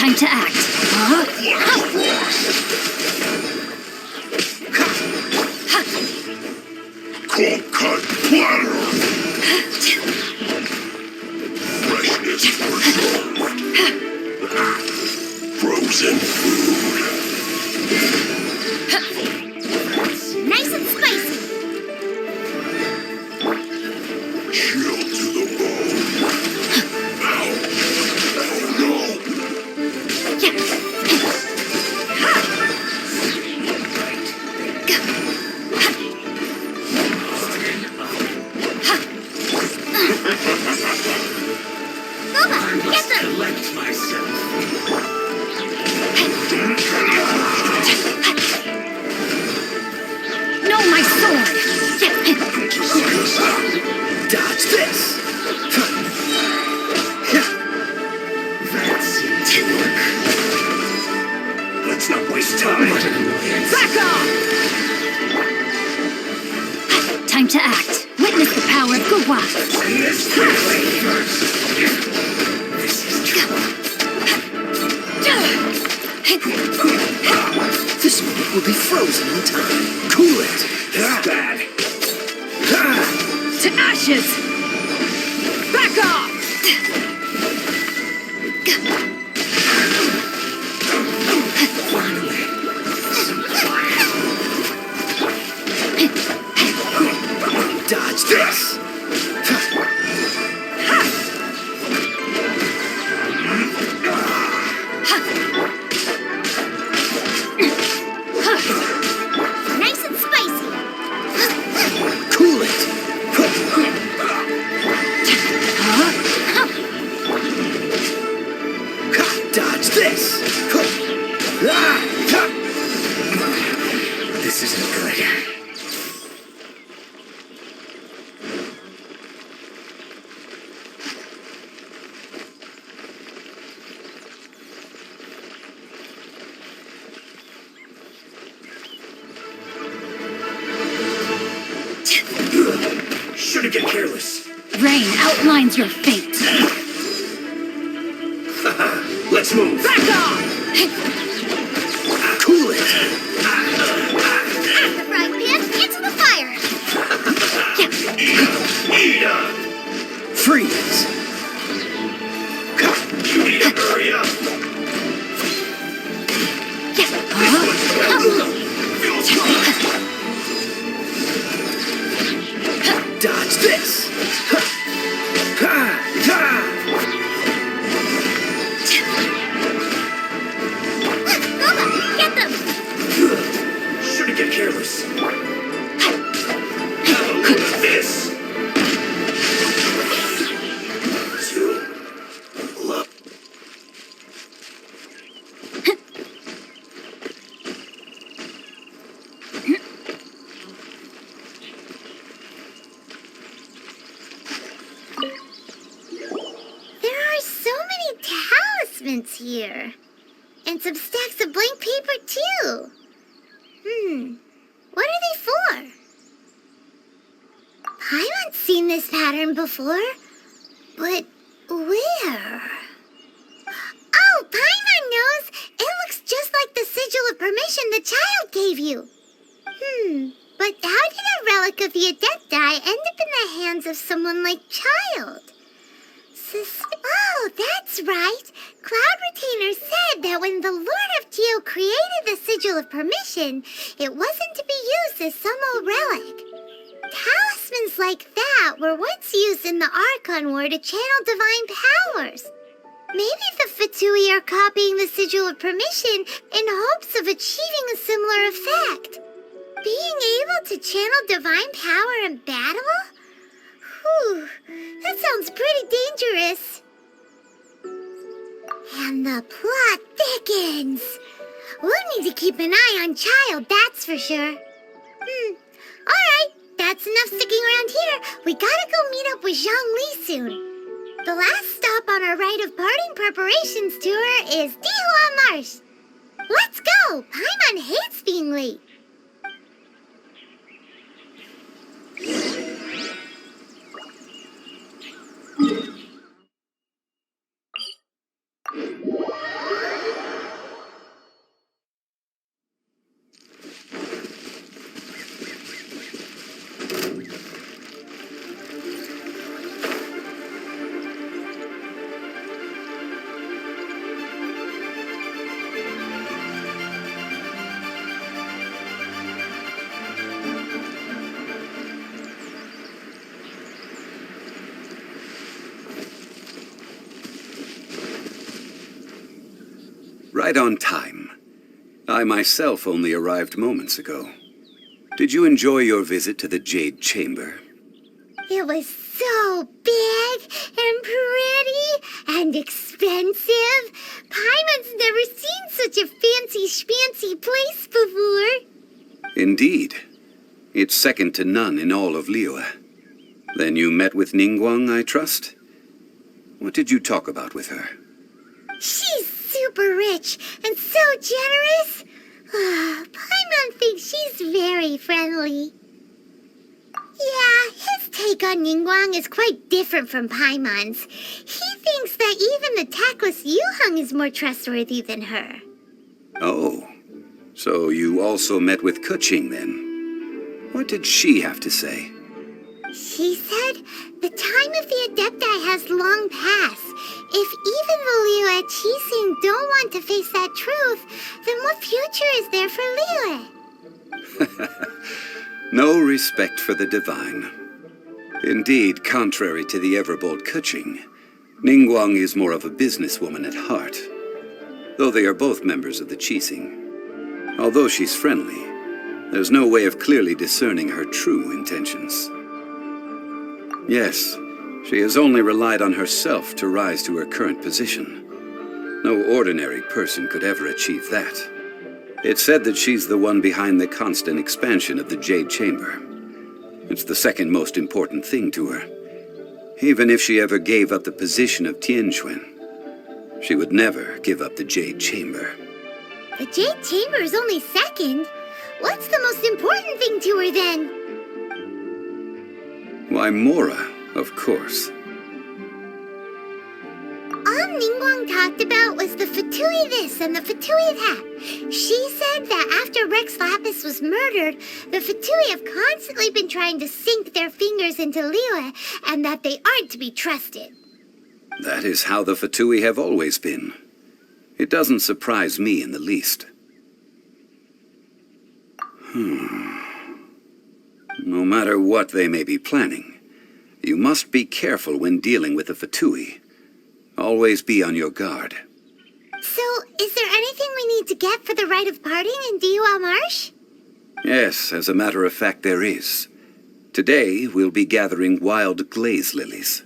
Time to act. Cold cut platter. Freshness preserved. Frozen food. Nice and spicy. Chill to the bone. Ow. Oh no. Boba, get them. Collect myself. No, my sword! Dodge this. That seemed to work. Let's not waste time. What an annoyance. Back off! Time to act. Witness the power of Gua. This way first. This is This moment will be frozen in time. Cool it. That's bad. To ashes! Back off! Finally. Some fire. Dodge this. Nice and spicy. Cool it. Dodge this. This isn't good. Shouldn't get careless. Rain outlines your fate. Let's move. Back off! Cool it. At the frying pan, into the fire. Eat up. Freeze. You need to hurry up. Feels good. Dodge this. Boba, get them. Shouldn't get careless. Have a look at this. Two. Look. There are so many talismans here. And some stacks of blank paper, too. What are they for? Paimon's seen this pattern before. But where? Oh, Paimon knows! It looks just like the sigil of permission the child gave you. But how did a relic of the Adepti end up in the hands of someone like Child? Oh, that's right. Cloud Retainer said that when the Lord of Geo created the Sigil of Permission, it wasn't to be used as some old relic. Talismans like that were once used in the Archon War to channel divine powers. Maybe the Fatui are copying the Sigil of Permission in hopes of achieving a similar effect. Being able to channel divine power in battle? Whew, that sounds pretty dangerous. And the plot thickens. We'll need to keep an eye on Child, that's for sure. Alright, that's enough sticking around here. We gotta go meet up with Zhongli soon. The last stop on our rite of parting preparations tour is Dihua Marsh. Let's go! Paimon hates being late. right on time. I myself only arrived moments ago. Did you enjoy your visit to the Jade Chamber? It was so big and pretty and expensive. Paimon's never seen such a fancy schmancy place before. Indeed. It's second to none in all of Liyue. Then you met with Ningguang, I trust? What did you talk about with her? She's super rich and so generous. Paimon thinks she's very friendly. Yeah, his take on Ningguang is quite different from Paimon's. He thinks that even the tactless Yuheng is more trustworthy than her. Oh, so you also met with Keqing then? What did she have to say? She said the time of the Adepti has long passed. If even the Liyue Qixing don't want to face that truth, then what future is there for Liyue? No respect for the divine. Indeed, contrary to the ever-bold Keqing, Ningguang is more of a businesswoman at heart, though they are both members of the Qixing. Although she's friendly, there's no way of clearly discerning her true intentions. Yes, she has only relied on herself to rise to her current position. No ordinary person could ever achieve that. It's said that she's the one behind the constant expansion of the Jade Chamber. It's the second most important thing to her. Even if she ever gave up the position of Tianquan, she would never give up the Jade Chamber. The Jade Chamber is only second. What's the most important thing to her then? Why, Mora, of course. All Ningguang talked about was the Fatui this and the Fatui that. She said that after Rex Lapis was murdered, the Fatui have constantly been trying to sink their fingers into Liyue, and that they aren't to be trusted. That is how the Fatui have always been. It doesn't surprise me in the least. No matter what they may be planning, you must be careful when dealing with the Fatui. Always be on your guard. So, is there anything we need to get for the rite of parting in Dihua Marsh? Yes, as a matter of fact, there is. Today, we'll be gathering wild glaze lilies.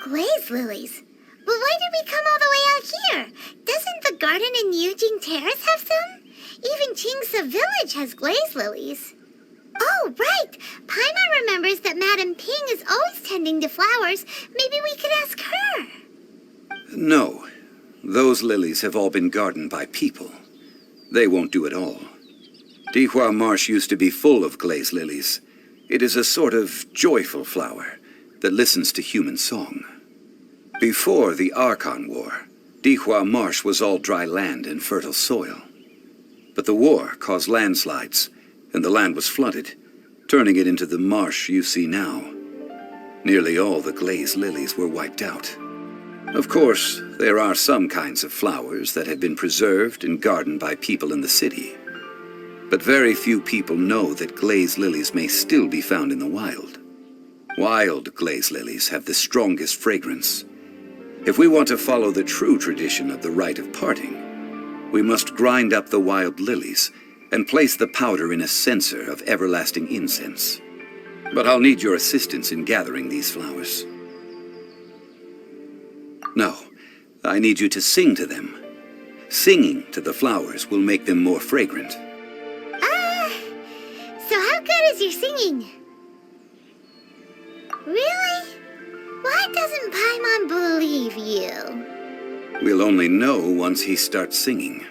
Glaze lilies? But why did we come all the way out here? Doesn't the garden in Yujing Terrace have some? Even Qingse Village has glaze lilies. Oh, right! Paimon remembers that Madame Ping is always tending to flowers. Maybe we could ask her. No. Those lilies have all been gardened by people. They won't do it all. Dihua Marsh used to be full of glaze lilies. It is a sort of joyful flower that listens to human song. Before the Archon War, Dihua Marsh was all dry land and fertile soil. But the war caused landslides, and the land was flooded, turning it into the marsh you see now. Nearly all the glaze lilies were wiped out. Of course, there are some kinds of flowers that have been preserved and gardened by people in the city. But very few people know that glaze lilies may still be found in the wild. Wild glaze lilies have the strongest fragrance. If we want to follow the true tradition of the rite of parting, we must grind up the wild lilies and place the powder in a censer of everlasting incense. But I'll need your assistance in gathering these flowers. No, I need you to sing to them. Singing to the flowers will make them more fragrant. So how good is your singing? Really? Why doesn't Paimon believe you? We'll only know once he starts singing.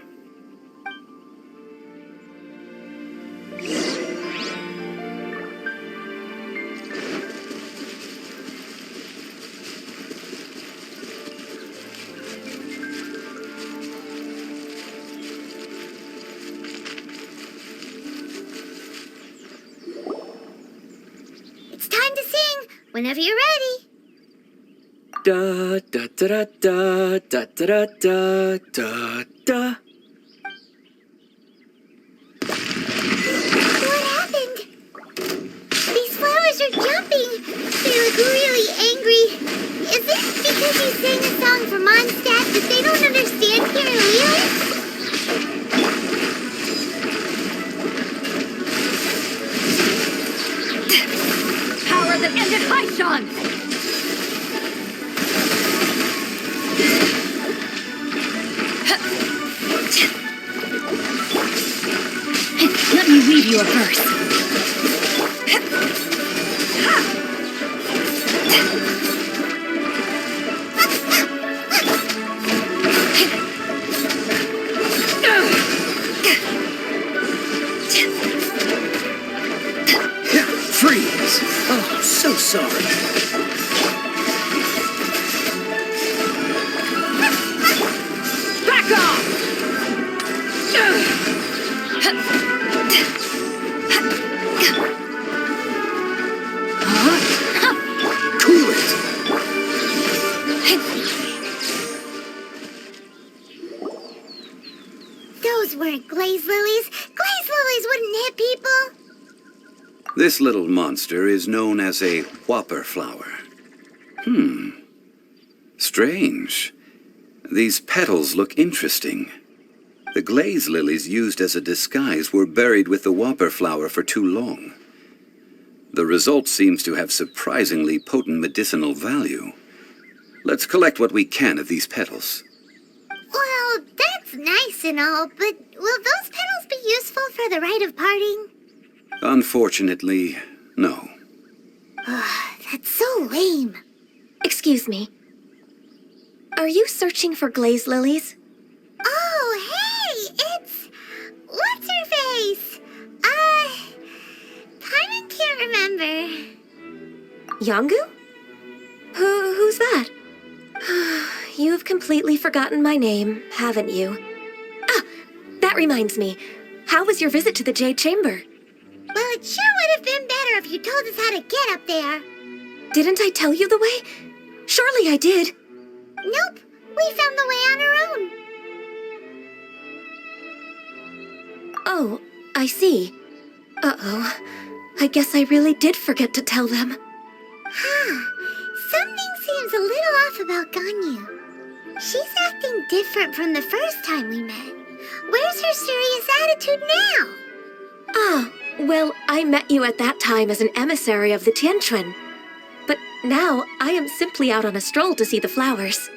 It's time to sing, whenever you're ready. Da da da da da da da da da. What happened? These flowers are jumping. They look really angry. Is it because you sang a song for Mondstadt that they don't understand here in Liyue? you a verse. Freeze! Oh, I'm so sorry. Back off! Cool it! Those weren't glaze lilies. Glaze lilies wouldn't hit people. This little monster is known as a whopper flower. Strange. These petals look interesting. The glaze lilies used as a disguise were buried with the whopper flower for too long. The result seems to have surprisingly potent medicinal value. Let's collect what we can of these petals. Well, that's nice and all, but will those petals be useful for the rite of parting? Unfortunately, no. That's so lame. Excuse me. Are you searching for glaze lilies? Oh, hey, it's... What's-her-face? Paimon can't remember. Yongu? Who's that? You've completely forgotten my name, haven't you? Ah, that reminds me. How was your visit to the Jade Chamber? Well, it sure would have been better if you told us how to get up there. Didn't I tell you the way? Surely I did. Nope, we found the way on our own. Oh, I see. Uh-oh. I guess I really did forget to tell them. Something seems a little off about Ganyu. She's acting different from the first time we met. Where's her serious attitude now? Ah, well, I met you at that time as an emissary of the Tianquan. But now, I am simply out on a stroll to see the flowers.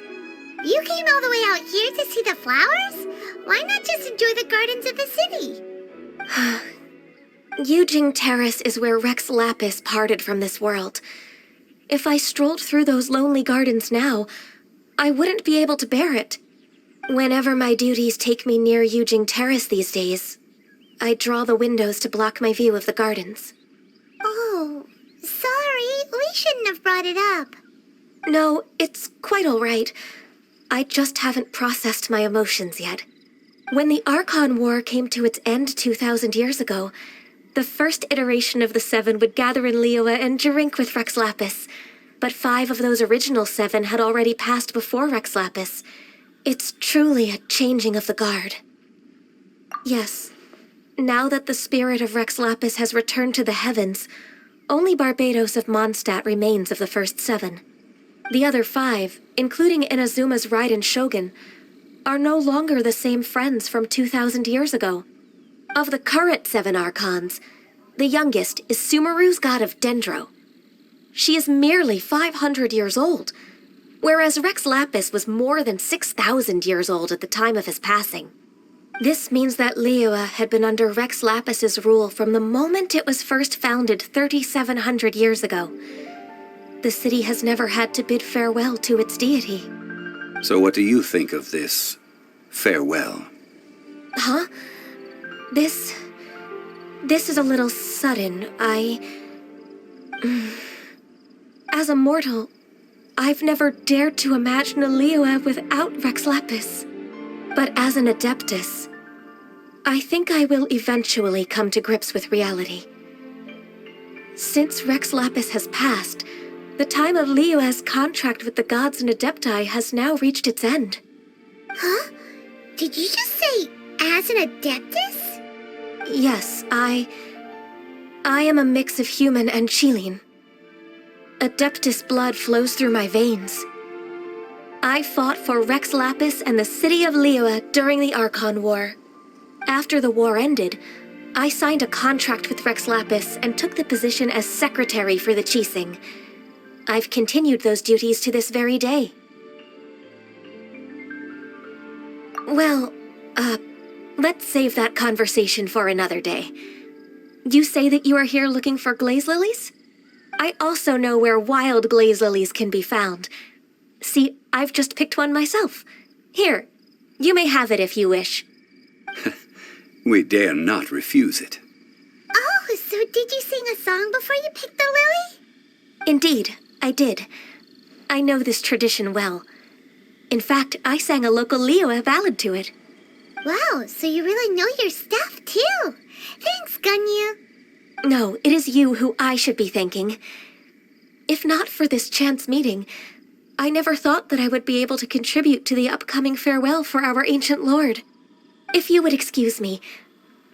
You came all the way out here to see the flowers? Why not just enjoy the gardens of the city? Yujing Terrace is where Rex Lapis parted from this world. If I strolled through those lonely gardens now, I wouldn't be able to bear it. Whenever my duties take me near Yujing Terrace these days, I draw the windows to block my view of the gardens. Oh, sorry, we shouldn't have brought it up. No, it's quite all right. I just haven't processed my emotions yet. When the Archon War came to its end 2,000 years ago, the first iteration of the Seven would gather in Liyue and drink with Rex Lapis. But 5 of those original 7 had already passed before Rex Lapis. It's truly a changing of the guard. Yes, now that the spirit of Rex Lapis has returned to the heavens, only Barbados of Mondstadt remains of the first 7. The other 5, including Inazuma's Raiden Shogun, are no longer the same friends from 2,000 years ago. Of the current 7 Archons, the youngest is Sumeru's god of Dendro. She is merely 500 years old, whereas Rex Lapis was more than 6,000 years old at the time of his passing. This means that Liyue had been under Rex Lapis's rule from the moment it was first founded 3,700 years ago. The city has never had to bid farewell to its deity. So what do you think of this farewell? Huh? This is a little sudden. As a mortal, I've never dared to imagine a Liyue without Rex Lapis. But as an Adeptus, I think I will eventually come to grips with reality. Since Rex Lapis has passed, the time of Liyue's contract with the gods and Adepti has now reached its end. Huh? Did you just say, as an Adeptus? Yes, I am a mix of human and Chilean. Adeptus blood flows through my veins. I fought for Rex Lapis and the city of Liyue during the Archon War. After the war ended, I signed a contract with Rex Lapis and took the position as secretary for the Qixing. I've continued those duties to this very day. Well, let's save that conversation for another day. You say that you are here looking for glaze lilies? I also know where wild glaze lilies can be found. See, I've just picked one myself. Here, you may have it if you wish. We dare not refuse it. Oh, so did you sing a song before you picked the lily? Indeed, I did. I know this tradition well. In fact, I sang a local Liyue ballad to it. Wow, so you really know your stuff, too. Thanks, Gunyu. No, it is you who I should be thanking. If not for this chance meeting, I never thought that I would be able to contribute to the upcoming farewell for our ancient lord. If you would excuse me,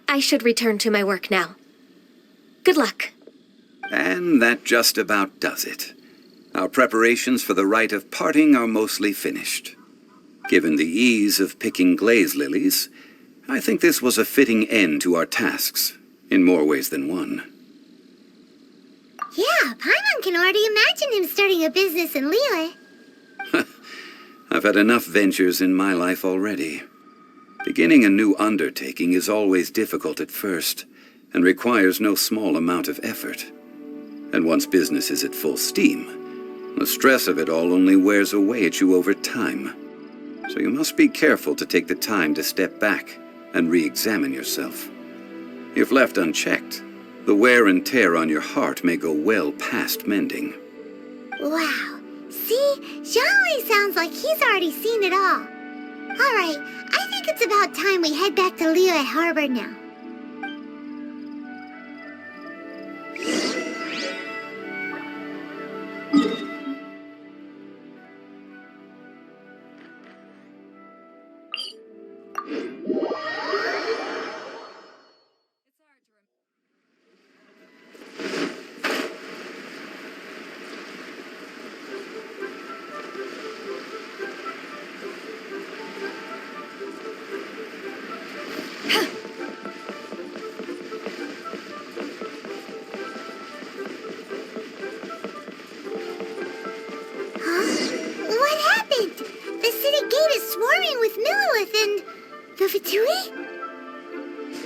I should return to my work now. Good luck. And that just about does it. Our preparations for the rite of parting are mostly finished. Given the ease of picking glaze lilies, I think this was a fitting end to our tasks, in more ways than one. Yeah, Paimon can already imagine him starting a business in Liyue. I've had enough ventures in my life already. Beginning a new undertaking is always difficult at first, and requires no small amount of effort. And once business is at full steam, the stress of it all only wears away at you over time. So you must be careful to take the time to step back and re-examine yourself. If left unchecked, the wear and tear on your heart may go well past mending. Wow. See? Zhongli sounds like he's already seen it all. Alright, I think it's about time we head back to Liyue Harbor now. What happened? The city gate is swarming with Millilith and the Fatui?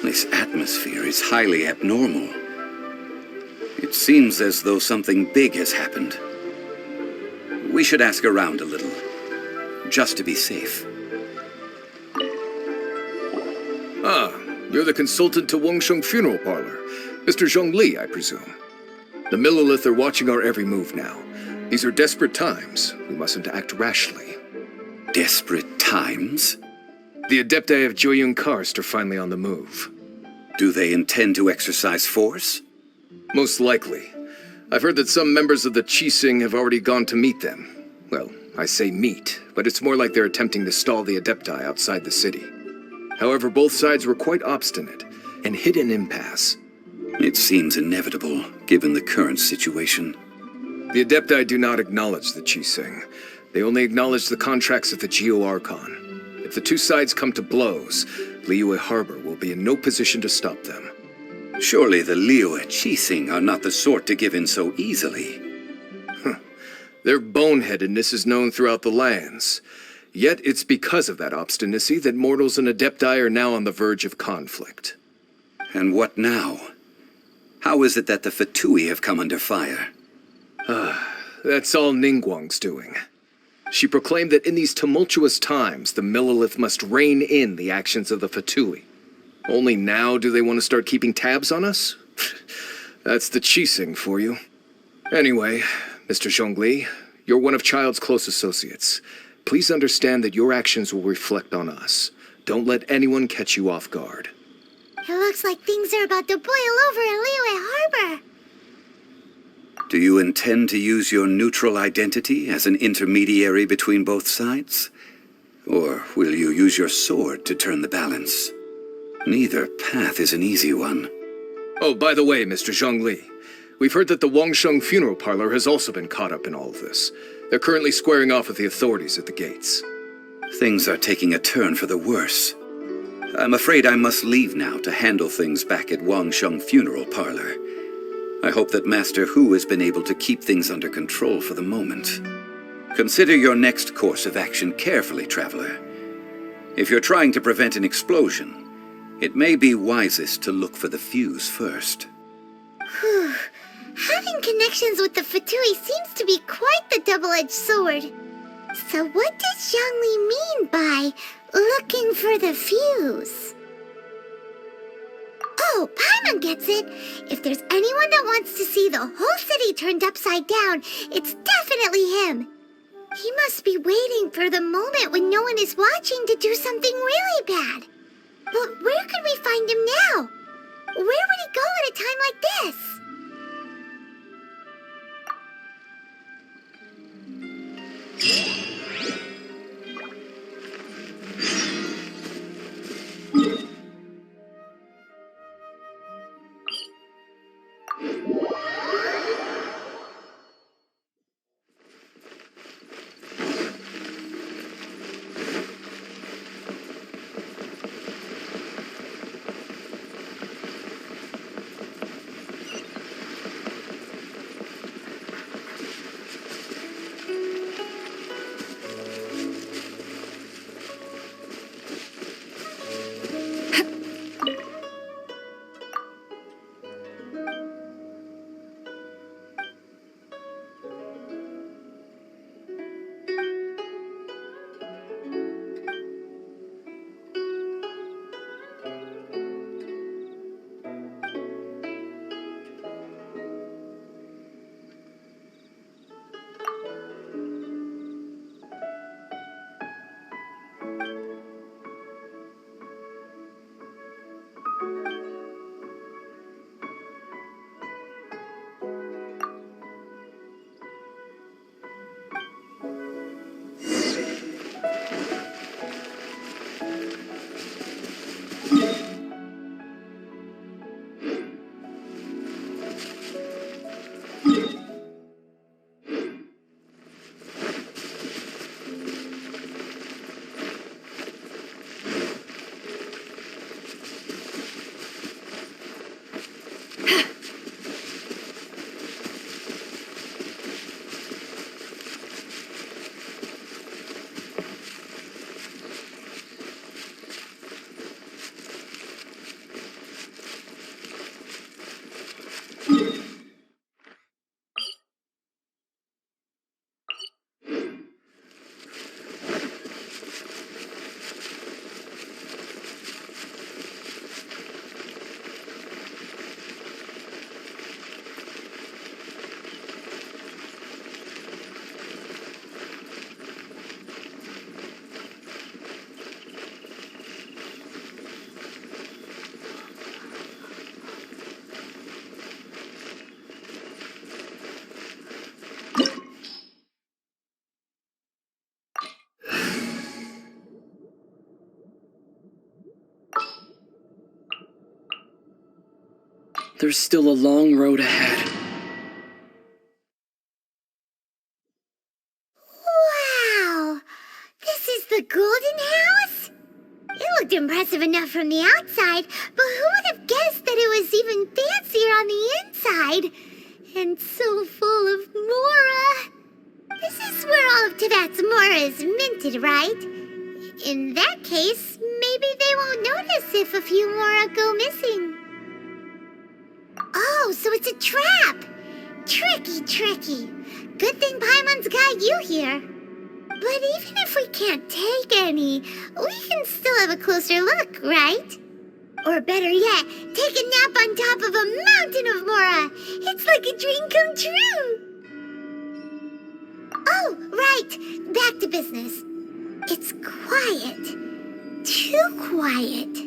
This atmosphere is highly abnormal. It seems as though something big has happened. We should ask around a little, just to be safe. Ah, you're the consultant to Wangsheng Funeral Parlor. Mr. Zhongli, I presume. The Millilith are watching our every move now. These are desperate times. We mustn't act rashly. Desperate times? The Adepti of Joyun Karst are finally on the move. Do they intend to exercise force? Most likely. I've heard that some members of the Qixing have already gone to meet them. Well, I say meet, but it's more like they're attempting to stall the Adepti outside the city. However, both sides were quite obstinate and hit an impasse. It seems inevitable, given the current situation. The Adepti do not acknowledge the Qixing. They only acknowledge the contracts of the Geo-Archon. If the two sides come to blows, Liyue Harbor will be in no position to stop them. Surely the Liyue Qixing are not the sort to give in so easily. Their boneheadedness is known throughout the lands. Yet it's because of that obstinacy that mortals and Adepti are now on the verge of conflict. And what now? How is it that the Fatui have come under fire? That's all Ningguang's doing. She proclaimed that in these tumultuous times, the Millilith must rein in the actions of the Fatui. Only now do they want to start keeping tabs on us? That's the Qixing for you. Anyway, Mr. Zhongli, you're one of Child's close associates. Please understand that your actions will reflect on us. Don't let anyone catch you off guard. It looks like things are about to boil over in Liyue Harbor. Do you intend to use your neutral identity as an intermediary between both sides? Or will you use your sword to turn the balance? Neither path is an easy one. Oh, by the way, Mr. Zhongli, we've heard that the Wangsheng Funeral Parlor has also been caught up in all of this. They're currently squaring off with the authorities at the gates. Things are taking a turn for the worse. I'm afraid I must leave now to handle things back at Wangsheng Funeral Parlor. I hope that Master Hu has been able to keep things under control for the moment. Consider your next course of action carefully, Traveler. If you're trying to prevent an explosion, it may be wisest to look for the fuse first. Having connections with the Fatui seems to be quite the double-edged sword. So what does Zhongli mean by looking for the fuse? Oh, Paimon gets it. If there's anyone that wants to see the whole city turned upside down, it's definitely him. He must be waiting for the moment when no one is watching to do something really bad. But where could we find him now? Where would he go at a time like this? There's still a long road ahead. Wow! This is the Golden House? It looked impressive enough from the outside, but who would have guessed that it was even fancier on the inside? And so full of Mora. This is where all of Tibet's Mora is minted, right? In that case, maybe they won't notice if a few Mora go missing. Oh, so it's a trap! Tricky, tricky. Good thing Paimon's got you here. But even if we can't take any, we can still have a closer look, right? Or better yet, take a nap on top of a mountain of Mora. It's like a dream come true. Oh, right. Back to business. It's quiet. Too quiet.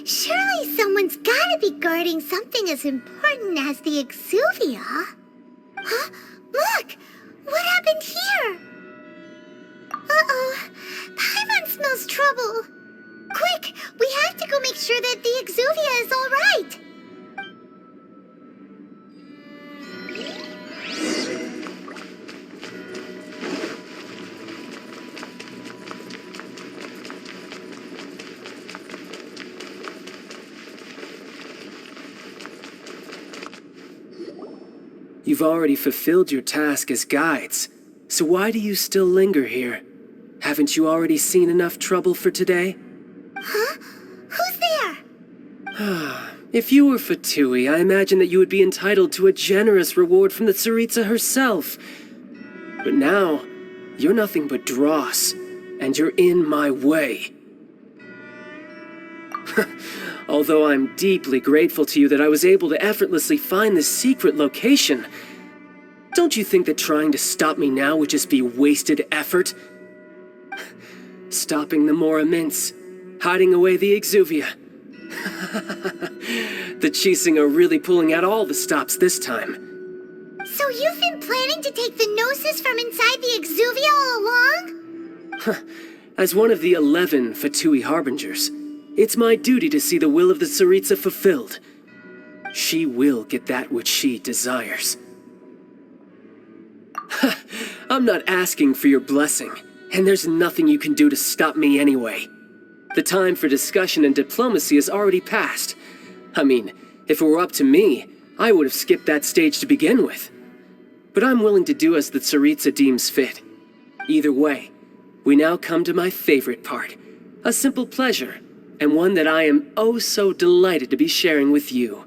Surely someone's gotta be guarding something as important as the Exuvia. Huh? Look! What happened here? Uh-oh. Paimon smells trouble. Quick! We have to go make sure that the Exuvia is all right. You've already fulfilled your task as guides, so why do you still linger here? Haven't you already seen enough trouble for today? Huh? Who's there? If you were Fatui, I imagine that you would be entitled to a generous reward from the Tsaritsa herself. But now, you're nothing but dross, and you're in my way. Although I'm deeply grateful to you that I was able to effortlessly find this secret location, don't you think that trying to stop me now would just be wasted effort? Stopping the Mora Mints, hiding away the Exuvia. The Chising are really pulling out all the stops this time. So you've been planning to take the Gnosis from inside the Exuvia all along? As one of the 11 Fatui Harbingers, it's my duty to see the will of the Tsaritsa fulfilled. She will get that which she desires. I'm not asking for your blessing, and there's nothing you can do to stop me anyway. The time for discussion and diplomacy has already passed. I mean, if it were up to me, I would have skipped that stage to begin with. But I'm willing to do as the Tsaritsa deems fit. Either way, we now come to my favorite part. A simple pleasure, and one that I am oh so delighted to be sharing with you.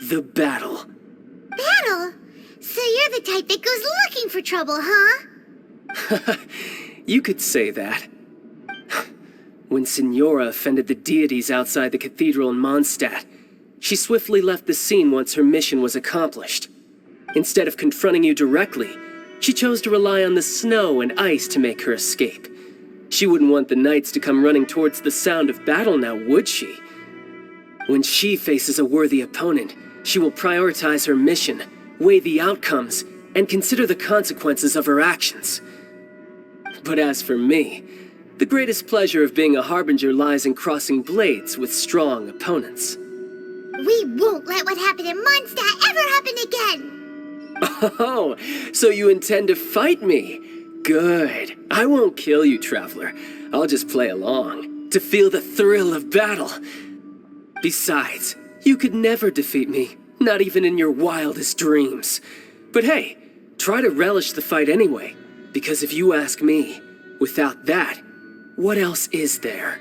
The battle. Battle? So you're the type that goes looking for trouble, huh? You could say that. When Signora offended the deities outside the cathedral in Mondstadt, she swiftly left the scene once her mission was accomplished. Instead of confronting you directly, she chose to rely on the snow and ice to make her escape. She wouldn't want the knights to come running towards the sound of battle now, would she? When she faces a worthy opponent, she will prioritize her mission, weigh the outcomes, and consider the consequences of her actions. But as for me, the greatest pleasure of being a Harbinger lies in crossing blades with strong opponents. We won't let what happened in Mondstadt ever happen again! Oh, so you intend to fight me? Good. I won't kill you, Traveler. I'll just play along, to feel the thrill of battle. Besides, you could never defeat me, not even in your wildest dreams. But hey, try to relish the fight anyway, because if you ask me, without that, what else is there?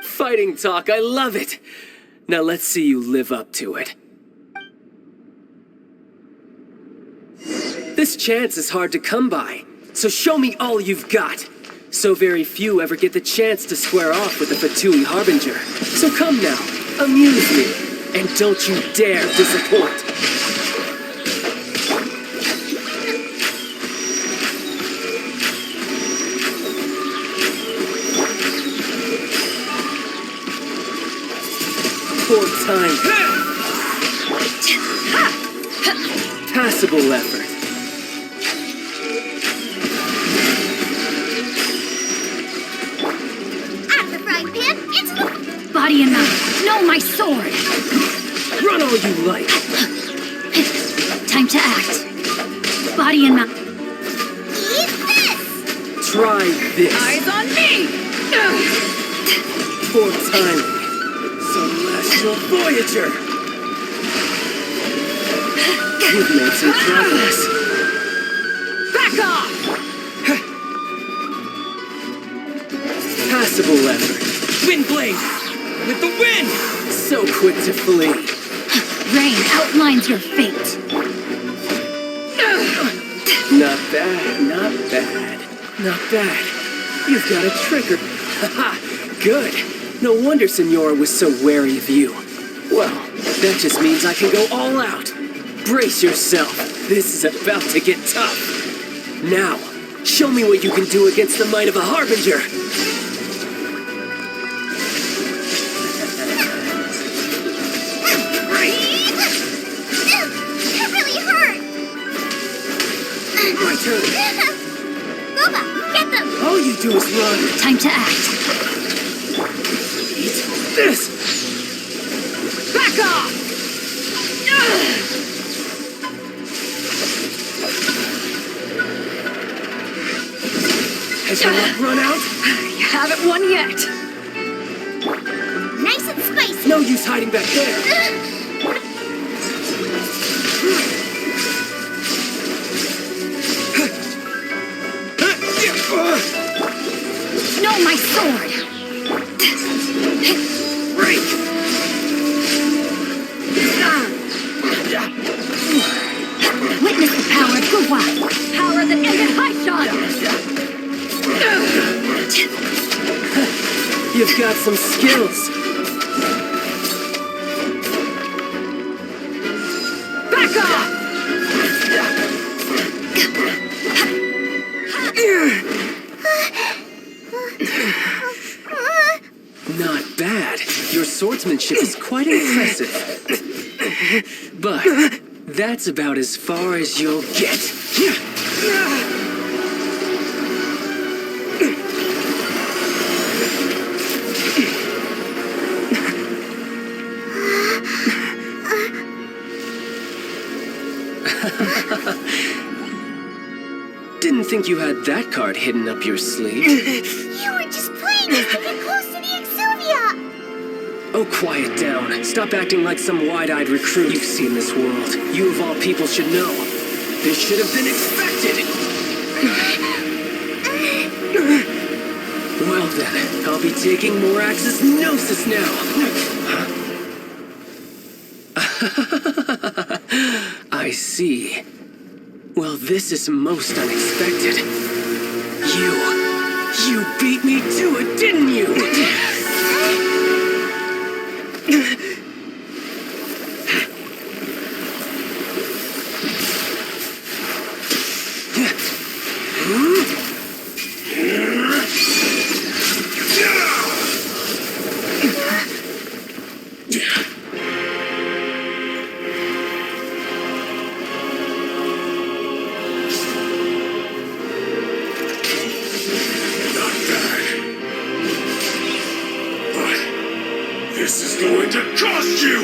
Fighting talk, I love it! Now let's see you live up to it. This chance is hard to come by, so show me all you've got. So very few ever get the chance to square off with the Fatui Harbinger. So come now, amuse me, and don't you dare disappoint. Poor time. Passable effort. At the frying pan, it's the... Body and mouth. No, my sword. Run all you like. Time to act. Body and mouth. Eat this! Try this. Eyes on me! Poor timing. Celestial Voyager! You've made some progress. Back off! Passable effort. Windblade! With the wind! So quick to flee. Rain outlines your fate. Not bad, not bad, not bad. You've got a trigger. Haha, good. No wonder Signora was so wary of you. Well, that just means I can go all out. Brace yourself. This is about to get tough. Now, show me what you can do against the might of a Harbinger. That really hurt! My turn. Boba, get them! All you do is run. Time to act. Eat this. Back off! Has your luck run out? You haven't won yet. Nice and spicy! No use hiding back there. No, my sword! Break! Witness the power of Guhua. Power that ended Haishan. You've got some skills. Back off! Not bad. Your swordsmanship is quite impressive. But that's about as far as you'll get. Didn't think you had that card hidden up your sleeve. You were just playing us to get close to the Exuvia! Oh, quiet down. Stop acting like some wide-eyed recruit. You've seen this world. You of all people should know. This should have been expected! Well then, I'll be taking Morax's Gnosis now! I see. Well, this is most unexpected. You beat me to it, didn't you? This is going to cost you!